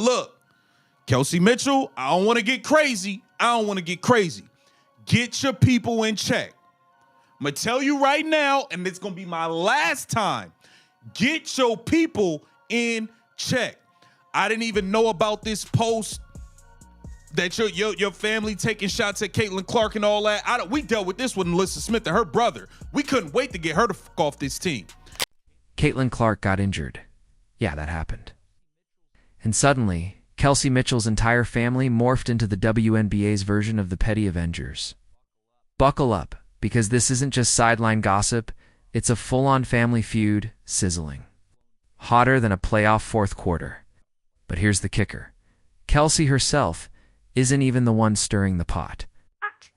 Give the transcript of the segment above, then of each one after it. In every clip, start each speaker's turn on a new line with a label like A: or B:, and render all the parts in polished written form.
A: look, Kelsey Mitchell, I don't want to get crazy. Get your people in check. I'm going to tell you right now, and it's going to be my last time. Get your people in check. I didn't even know about this post that your family taking shots at Caitlin Clark and all that. We dealt with this with Melissa Smith and her brother. We couldn't wait to get her to fuck off this team.
B: Caitlin Clark got injured. Yeah, that happened. And suddenly, Kelsey Mitchell's entire family morphed into the WNBA's version of the Petty Avengers. Buckle up, because this isn't just sideline gossip, it's a full-on family feud, sizzling. Hotter than a playoff fourth quarter. But here's the kicker. Kelsey herself isn't even the one stirring the pot.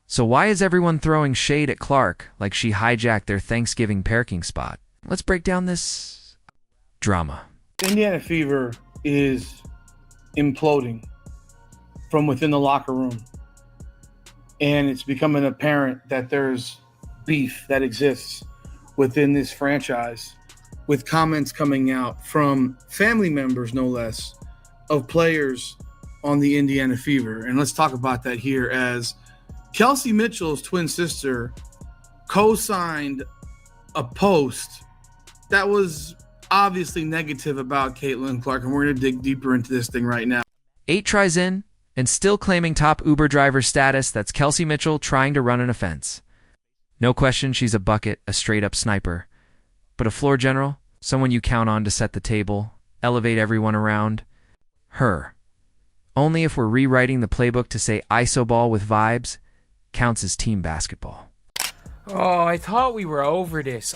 B: So why is everyone throwing shade at Clark like she hijacked their Thanksgiving parking spot? Let's break down this drama.
C: Indiana Fever is imploding from within the locker room. And it's becoming apparent that there's beef that exists within this franchise, with comments coming out from family members, no less, of players on the Indiana Fever. And let's talk about that here, as Kelsey Mitchell's twin sister co-signed a post that was obviously negative about Caitlin Clark, and we're going to dig deeper into this thing right now.
B: 8 tries in, and still claiming top Uber driver status. That's Kelsey Mitchell trying to run an offense. No question, she's a bucket, a straight-up sniper. But a floor general, someone you count on to set the table, elevate everyone around. Her. Only if we're rewriting the playbook to say ISO ball with vibes counts as team basketball.
D: Oh, I thought we were over this.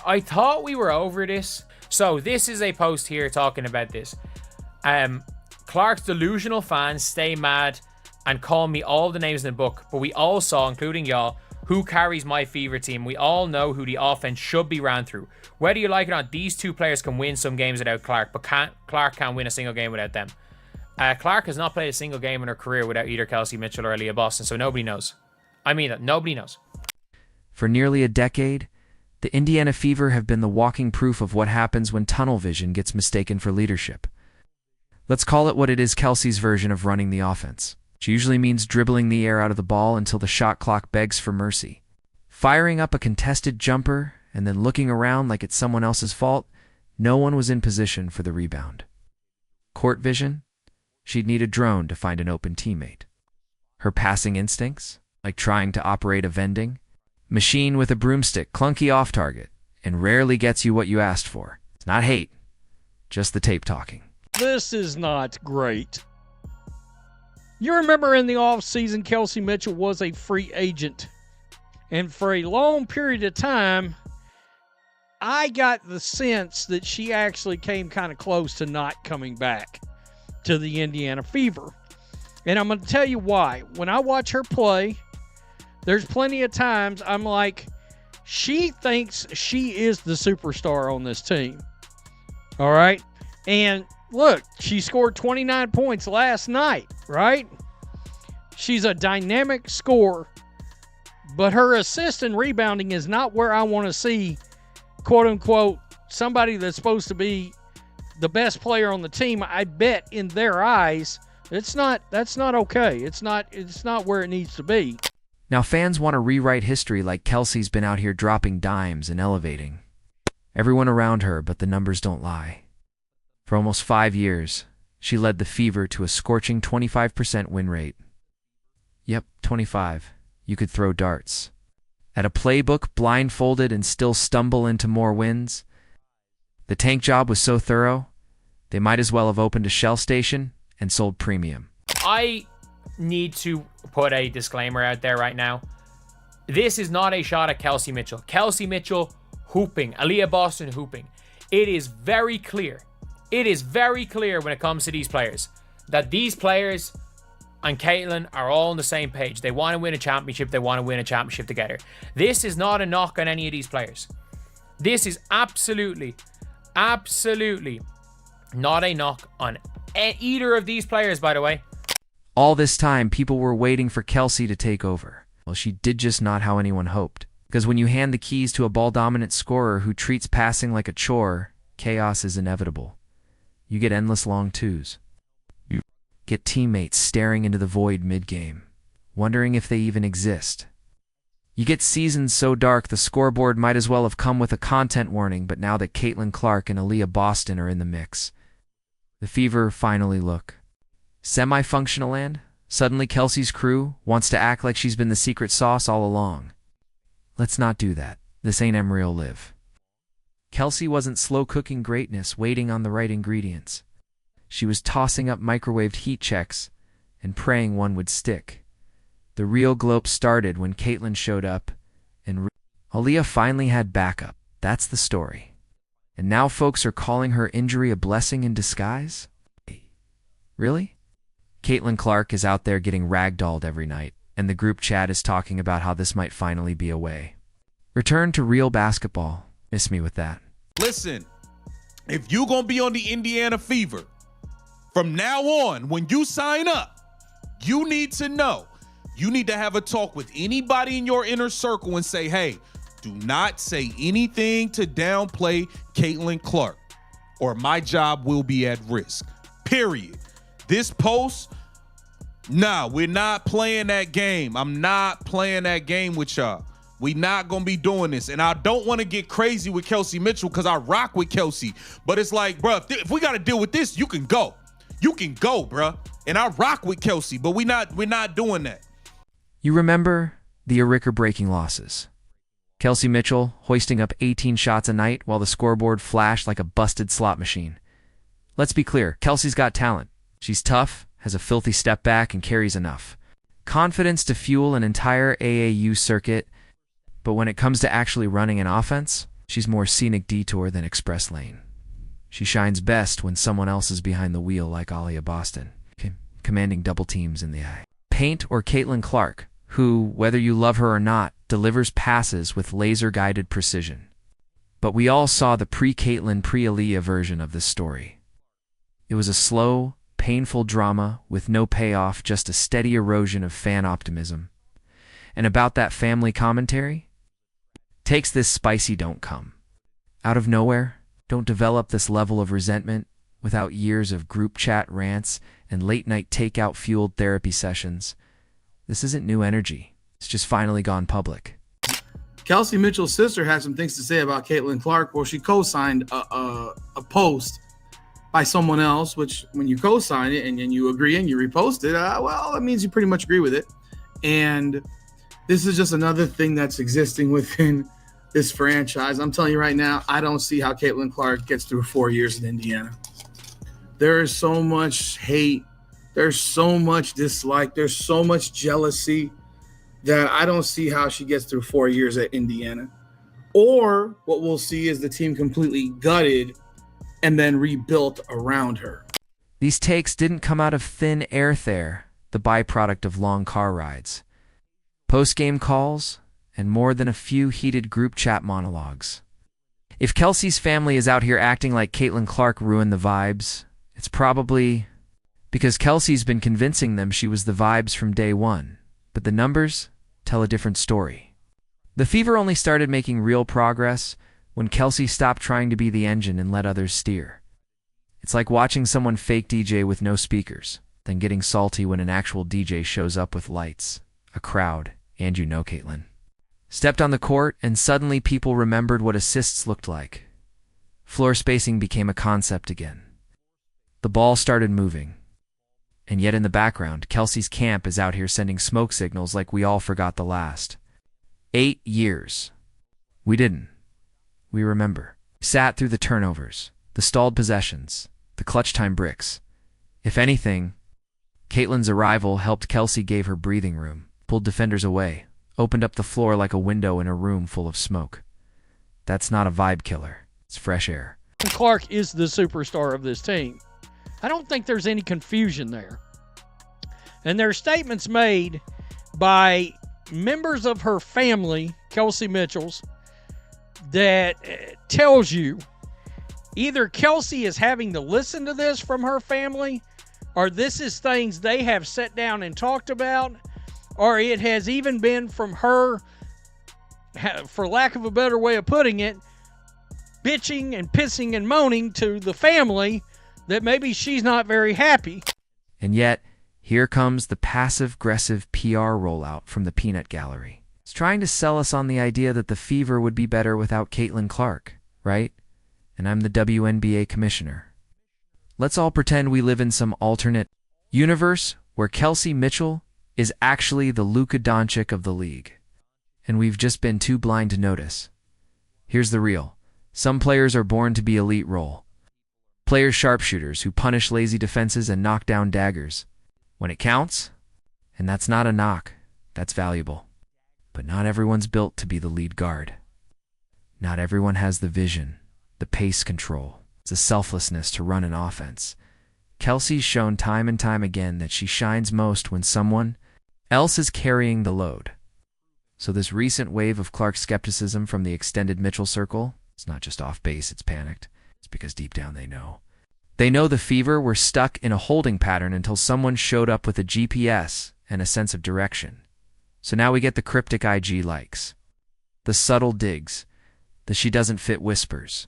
D: So this is a post here talking about this. Clark's delusional fans stay mad and call me all the names in the book, but we all saw, including y'all, who carries my Fever team. We all know who the offense should be ran through. Whether you like it or not, these two players can win some games without Clark, but Clark can't win a single game without them. Clark has not played a single game in her career without either Kelsey Mitchell or Aaliyah Boston, so nobody knows. I mean that. Nobody knows.
B: For nearly a decade, the Indiana Fever have been the walking proof of what happens when tunnel vision gets mistaken for leadership. Let's call it what it is, Kelsey's version of running the offense. Which usually means dribbling the air out of the ball until the shot clock begs for mercy. Firing up a contested jumper and then looking around like it's someone else's fault, no one was in position for the rebound. Court vision? She'd need a drone to find an open teammate. Her passing instincts? Like trying to operate a vending machine with a broomstick, clunky off target, and rarely gets you what you asked for. It's not hate, just the tape talking.
E: This is not great. You remember in the offseason, Kelsey Mitchell was a free agent. And for a long period of time, I got the sense that she actually came kind of close to not coming back to the Indiana Fever. And I'm going to tell you why. When I watch her play, there's plenty of times I'm like, she thinks she is the superstar on this team. All right? And look, she scored 29 points last night, right? She's a dynamic scorer, but her assist and rebounding is not where I want to see, quote unquote, somebody that's supposed to be the best player on the team. I bet in their eyes, that's not okay. It's not where it needs to be.
B: Now fans want to rewrite history like Kelsey's been out here dropping dimes and elevating everyone around her, but the numbers don't lie. For almost 5 years, she led the Fever to a scorching 25% win rate. Yep, 25. You could throw darts at a playbook blindfolded and still stumble into more wins. The tank job was so thorough, they might as well have opened a Shell station and sold premium.
D: I need to put a disclaimer out there right now. This is not a shot at Kelsey Mitchell. Kelsey Mitchell hooping, Aaliyah Boston hooping. It is very clear. It is very clear when it comes to these players that these players and Caitlin are all on the same page. They want to win a championship. They want to win a championship together. This is not a knock on any of these players. This is absolutely not a knock on either of these players, by the way.
B: All this time, people were waiting for Kelsey to take over. Well, she did just not how anyone hoped. Because when you hand the keys to a ball-dominant scorer who treats passing like a chore, chaos is inevitable. You get endless long twos. get teammates staring into the void mid-game, wondering if they even exist. You get seasons so dark the scoreboard might as well have come with a content warning, but now that Caitlin Clark and Aaliyah Boston are in the mix, the Fever finally look semi-functional, and suddenly Kelsey's crew wants to act like she's been the secret sauce all along. Let's not do that. This ain't Real Live. Kelsey wasn't slow-cooking greatness waiting on the right ingredients. She was tossing up microwaved heat checks and praying one would stick. The real glope started when Caitlin showed up, and Aaliyah finally had backup. That's the story. And now folks are calling her injury a blessing in disguise? Really? Caitlin Clark is out there getting ragdolled every night, and the group chat is talking about how this might finally be a way. Return to real basketball. Miss me with that.
A: Listen, if you gonna be on the Indiana Fever, from now on, when you sign up, you need to know. You need to have a talk with anybody in your inner circle and say, hey, do not say anything to downplay Caitlin Clark, or my job will be at risk. Period. This post, nah, we're not playing that game. I'm not playing that game with y'all. We not gonna be doing this. And I don't want to get crazy with Kelsey Mitchell because I rock with Kelsey. But it's like, bro, if we got to deal with this, you can go. You can go, bro. And I rock with Kelsey, but we're not doing that.
B: You remember the record-breaking losses. Kelsey Mitchell hoisting up 18 shots a night while the scoreboard flashed like a busted slot machine. Let's be clear, Kelsey's got talent. She's tough, has a filthy step back, and carries enough confidence to fuel an entire AAU circuit. But when it comes to actually running an offense, she's more scenic detour than express lane. She shines best when someone else is behind the wheel like Aaliyah Boston, commanding double teams in the eye. Paint or Caitlin Clark, who, whether you love her or not, delivers passes with laser-guided precision. But we all saw the pre-Caitlin, pre-Aaliyah version of this story. It was a slow, painful drama with no payoff, just a steady erosion of fan optimism. And about that family commentary? Takes this spicy don't come out of nowhere. Don't develop this level of resentment without years of group chat rants and late-night takeout-fueled therapy sessions. This isn't new energy. It's just finally gone public.
C: Kelsey Mitchell's sister had some things to say about Caitlin Clark. Well, she co-signed a post by someone else, which when you co-sign it and then you agree and you repost it, well, that means you pretty much agree with it. And this is just another thing that's existing within this franchise. I'm telling you right now, I don't see how Caitlin Clark gets through 4 years in Indiana. There is so much hate. There's so much dislike. There's so much jealousy that I don't see how she gets through 4 years at Indiana. Or what we'll see is the team completely gutted and then rebuilt around her.
B: These takes didn't come out of thin air there, the byproduct of long car rides, post-game calls, and more than a few heated group chat monologues. If Kelsey's family is out here acting like Caitlin Clark ruined the vibes, it's probably because Kelsey's been convincing them she was the vibes from day one. But the numbers tell a different story. The Fever only started making real progress when Kelsey stopped trying to be the engine and let others steer. It's like watching someone fake DJ with no speakers, then getting salty when an actual DJ shows up with lights, a crowd, and you know Caitlin. Stepped on the court, and suddenly people remembered what assists looked like. Floor spacing became a concept again. The ball started moving. And yet in the background, Kelsey's camp is out here sending smoke signals like we all forgot the last 8 years. We didn't. We remember. Sat through the turnovers, the stalled possessions, the clutch time bricks. If anything, Caitlin's arrival helped Kelsey gave her breathing room, pulled defenders away, opened up the floor like a window in a room full of smoke. That's not a vibe killer. It's fresh air.
E: Clark is the superstar of this team. I don't think there's any confusion there. And there are statements made by members of her family, Kelsey Mitchell's, that tells you either Kelsey is having to listen to this from her family, or this is things they have sat down and talked about, or it has even been from her, for lack of a better way of putting it, bitching and pissing and moaning to the family that maybe she's not very happy.
B: And yet, here comes the passive-aggressive PR rollout from the peanut gallery. It's trying to sell us on the idea that the Fever would be better without Caitlin Clark, right? And I'm the WNBA commissioner. Let's all pretend we live in some alternate universe where Kelsey Mitchell is actually the Luka Doncic of the league. And we've just been too blind to notice. Here's the real. Some players are born to be elite role. Players sharpshooters who punish lazy defenses and knock down daggers. When it counts, and that's not a knock, that's valuable. But not everyone's built to be the lead guard. Not everyone has the vision, the pace control, the selflessness to run an offense. Kelsey's shown time and time again that she shines most when someone else is carrying the load. So this recent wave of Clark skepticism from the extended Mitchell circle, it's not just off base, it's panicked. It's because deep down they know. They know the Fever were stuck in a holding pattern until someone showed up with a GPS and a sense of direction. So now we get the cryptic IG likes, the subtle digs, the she doesn't fit whispers.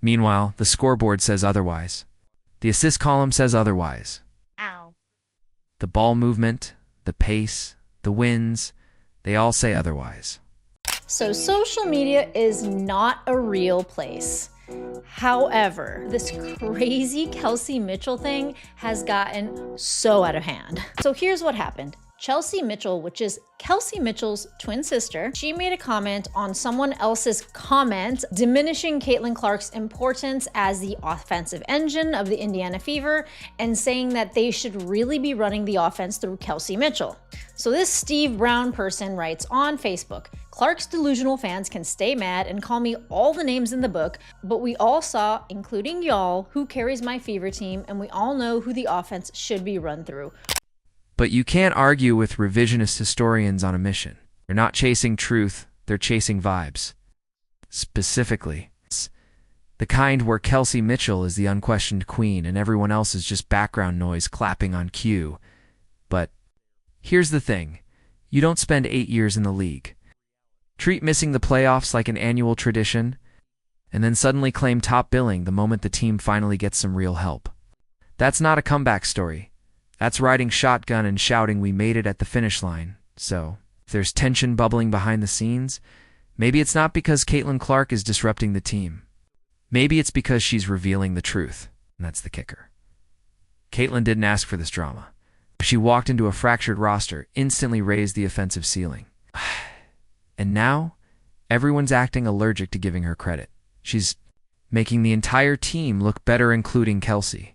B: Meanwhile, the scoreboard says otherwise. The assist column says otherwise.
F: Ow.
B: The ball movement, the pace, the wins, they all say otherwise.
F: So social media is not a real place. However, this crazy Kelsey Mitchell thing has gotten so out of hand. So here's what happened. Chelsea Mitchell, which is Kelsey Mitchell's twin sister, she made a comment on someone else's comment diminishing Caitlin Clark's importance as the offensive engine of the Indiana Fever and saying that they should really be running the offense through Kelsey Mitchell. So this Steve Brown person writes on Facebook, Clark's delusional fans can stay mad and call me all the names in the book, but we all saw, including y'all, who carries my Fever team, and we all know who the offense should be run through.
B: But you can't argue with revisionist historians on a mission. They're not chasing truth, they're chasing vibes. Specifically, the kind where Kelsey Mitchell is the unquestioned queen and everyone else is just background noise clapping on cue. But here's the thing. You don't spend 8 years in the league. Treat missing the playoffs like an annual tradition, and then suddenly claim top billing the moment the team finally gets some real help. That's not a comeback story. That's riding shotgun and shouting we made it at the finish line. So, if there's tension bubbling behind the scenes, maybe it's not because Caitlin Clark is disrupting the team. Maybe it's because she's revealing the truth, and that's the kicker. Caitlin didn't ask for this drama. She walked into a fractured roster, instantly raised the offensive ceiling. And now, everyone's acting allergic to giving her credit. She's making the entire team look better, including Kelsey.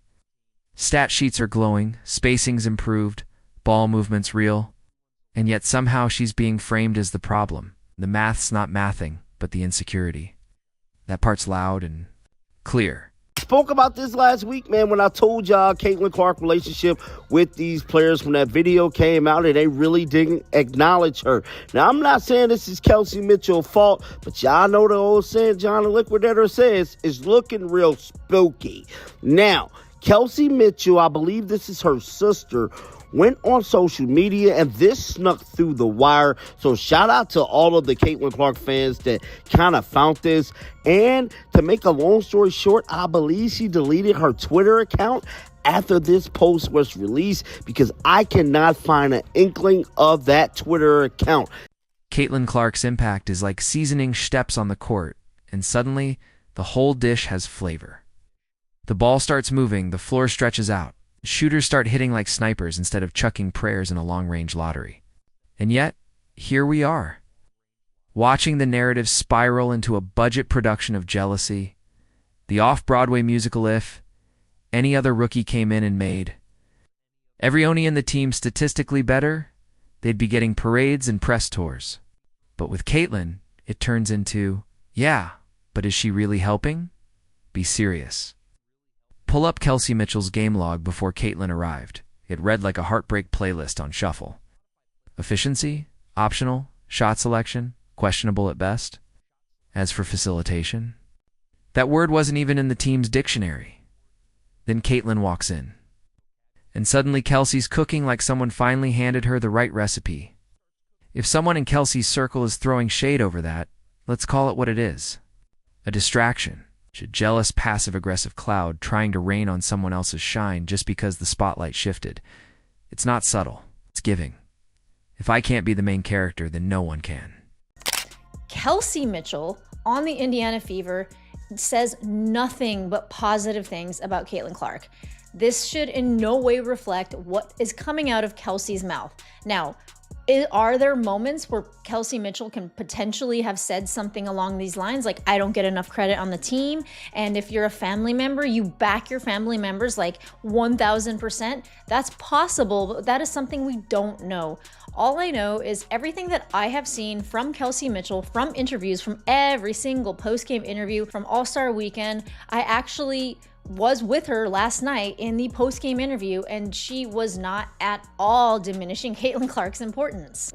B: Stat sheets are glowing, spacing's improved, ball movement's real, and yet somehow she's being framed as the problem. The math's not mathing, but the insecurity. That part's loud and clear.
G: Spoke about this last week, man, when I told y'all Caitlin Clark relationship with these players when that video came out and they really didn't acknowledge her. Now, I'm not saying this is Kelsey Mitchell's fault, but y'all know the old saying John the Liquidator says is looking real spooky. Now, Kelsey Mitchell, I believe this is her sister, went on social media and this snuck through the wire. So shout out to all of the Caitlin Clark fans that kind of found this. And to make a long story short, I believe she deleted her Twitter account after this post was released because I cannot find an inkling of that Twitter account.
B: Caitlin Clark's impact is like seasoning steps on the court, and suddenly the whole dish has flavor. The ball starts moving, the floor stretches out. Shooters start hitting like snipers instead of chucking prayers in a long-range lottery. And yet, here we are, watching the narrative spiral into a budget production of jealousy, the off-Broadway musical If Any Other Rookie came in and made every Oni in the team statistically better, they'd be getting parades and press tours. But with Caitlin, it turns into, yeah, but is she really helping? Be serious. Pull up Kelsey Mitchell's game log before Caitlin arrived. It read like a heartbreak playlist on shuffle. Efficiency? Optional. Shot selection? Questionable at best. As for facilitation, that word wasn't even in the team's dictionary. Then Caitlin walks in. And suddenly Kelsey's cooking like someone finally handed her the right recipe. If someone in Kelsey's circle is throwing shade over that, let's call it what it is. A distraction. A jealous, passive-aggressive cloud trying to rain on someone else's shine just because the spotlight shifted. It's not subtle. It's giving. If I can't be the main character, then no one can.
F: Kelsey Mitchell on the Indiana Fever says nothing but positive things about Caitlin Clark. This should in no way reflect what is coming out of Kelsey's mouth. Now, are there moments where Kelsey Mitchell can potentially have said something along these lines, like, I don't get enough credit on the team, and if you're a family member, you back your family members like 1,000%? That's possible, but that is something we don't know. All I know is everything that I have seen from Kelsey Mitchell, from interviews, from every single post-game interview, from All-Star Weekend. I actually was with her last night in the post-game interview, and she was not at all diminishing Caitlin Clark's importance.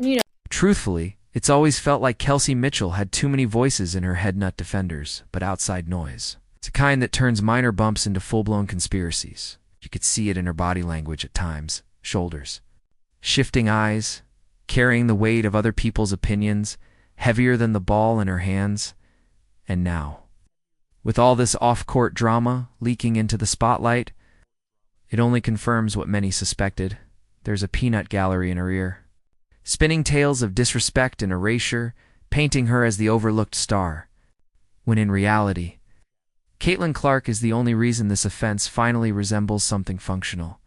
B: Truthfully, it's always felt like Kelsey Mitchell had too many voices in her head nut defenders, but outside noise. It's a kind that turns minor bumps into full-blown conspiracies. You could see it in her body language at times. Shoulders. Shifting eyes. Carrying the weight of other people's opinions, heavier than the ball in her hands. And now, with all this off-court drama leaking into the spotlight, it only confirms what many suspected. There's a peanut gallery in her ear, spinning tales of disrespect and erasure, painting her as the overlooked star, when in reality, Caitlin Clark is the only reason this offense finally resembles something functional.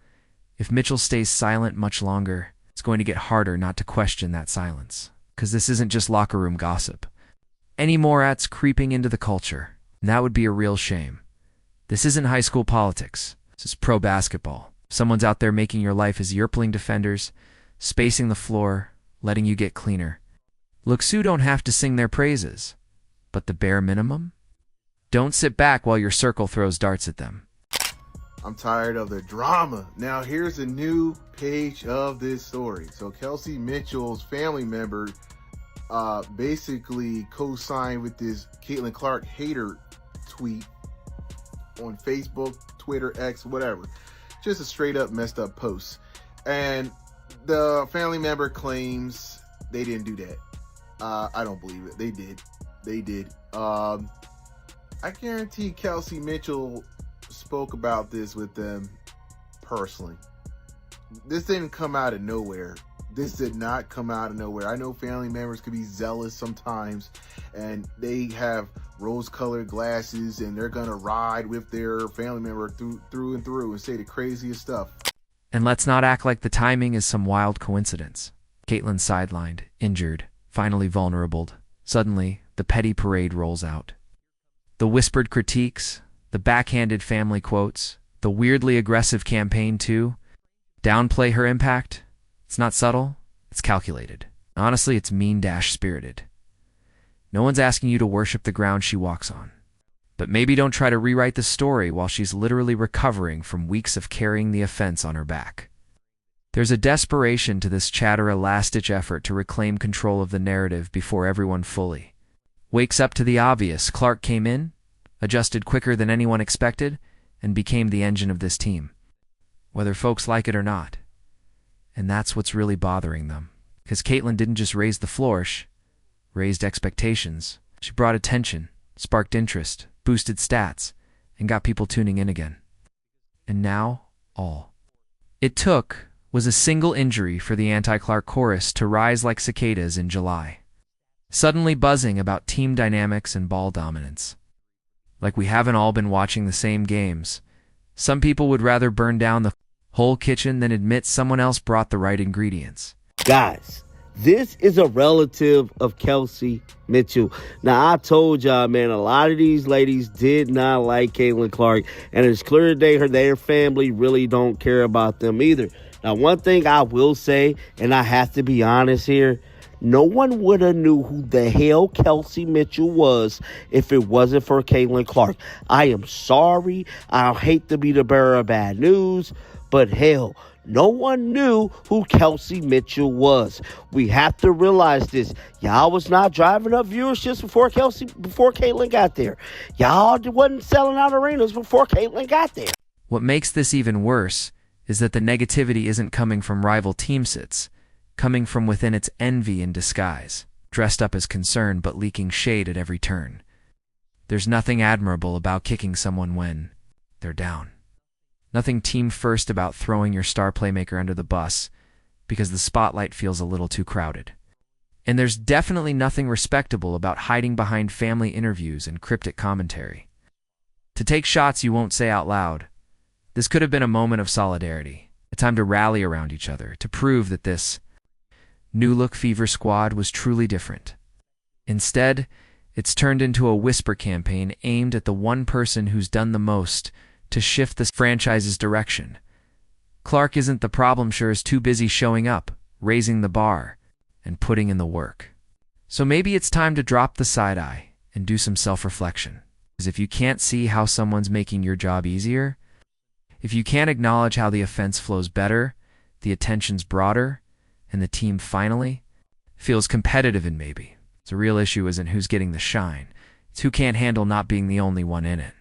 B: If Mitchell stays silent much longer, it's going to get harder not to question that silence, because this isn't just locker room gossip. Any more ats creeping into the culture, and that would be a real shame. This isn't high school politics. This is pro basketball. Someone's out there making your life as Yerpling defenders, spacing the floor, letting you get cleaner. Luxu don't have to sing their praises, but the bare minimum? Don't sit back while your circle throws darts at them.
H: I'm tired of the drama. Now here's a new page of this story. So Kelsey Mitchell's family member basically co-signed with this Caitlin Clark hater tweet on Facebook, Twitter, X, whatever. Just a straight up messed up post. And the family member claims they didn't do that. I don't believe it. They did. They did. I guarantee Kelsey Mitchell spoke about this with them personally. This didn't come out of nowhere. This did not come out of nowhere. I know family members could be zealous sometimes, and they have rose-colored glasses, and they're gonna ride with their family member through and through and say the craziest stuff.
B: And let's not act like the timing is some wild coincidence. Caitlin sidelined, injured, finally vulnerable. Suddenly, the petty parade rolls out. The whispered critiques, the backhanded family quotes, the weirdly aggressive campaign too. Downplay her impact? It's not subtle, it's calculated. Honestly, it's mean-spirited. No one's asking you to worship the ground she walks on. But maybe don't try to rewrite the story while she's literally recovering from weeks of carrying the offense on her back. There's a desperation to this chatter, a last-ditch effort to reclaim control of the narrative before everyone fully wakes up to the obvious. Clark came in, adjusted quicker than anyone expected, and became the engine of this team, whether folks like it or not. And that's what's really bothering them. Because Caitlin didn't just raise the floor, she raised expectations. She brought attention, sparked interest, boosted stats, and got people tuning in again. And now, all it took was a single injury for the anti-Clark chorus to rise like cicadas in July, suddenly buzzing about team dynamics and ball dominance. Like we haven't all been watching the same games. Some people would rather burn down the whole kitchen than admit someone else brought the right ingredients.
G: Guys, this is a relative of Kelsey Mitchell. Now, I told y'all, man, a lot of these ladies did not like Caitlin Clark, and it's clear today their family really don't care about them either. Now, one thing I will say, and I have to be honest here, no one would have knew who the hell Kelsey Mitchell was if it wasn't for Caitlin Clark. I am sorry. I hate to be the bearer of bad news, but hell, no one knew who Kelsey Mitchell was. We have to realize this. Y'all was not driving up viewerships before Caitlin got there. Y'all wasn't selling out arenas before Caitlin got there.
B: What makes this even worse is that the negativity isn't coming from rival team sits, coming from within its envy in disguise, dressed up as concern but leaking shade at every turn. There's nothing admirable about kicking someone when they're down. Nothing team first about throwing your star playmaker under the bus because the spotlight feels a little too crowded. And there's definitely nothing respectable about hiding behind family interviews and cryptic commentary. To take shots you won't say out loud, this could have been a moment of solidarity, a time to rally around each other, to prove that this New Look Fever squad was truly different. Instead, it's turned into a whisper campaign aimed at the one person who's done the most to shift this franchise's direction. Clark isn't the problem, sure is too busy showing up, raising the bar, and putting in the work. So maybe it's time to drop the side-eye and do some self-reflection. Because if you can't see how someone's making your job easier, if you can't acknowledge how the offense flows better, the attention's broader, and the team finally feels competitive, and maybe the real issue isn't who's getting the shine, it's who can't handle not being the only one in it.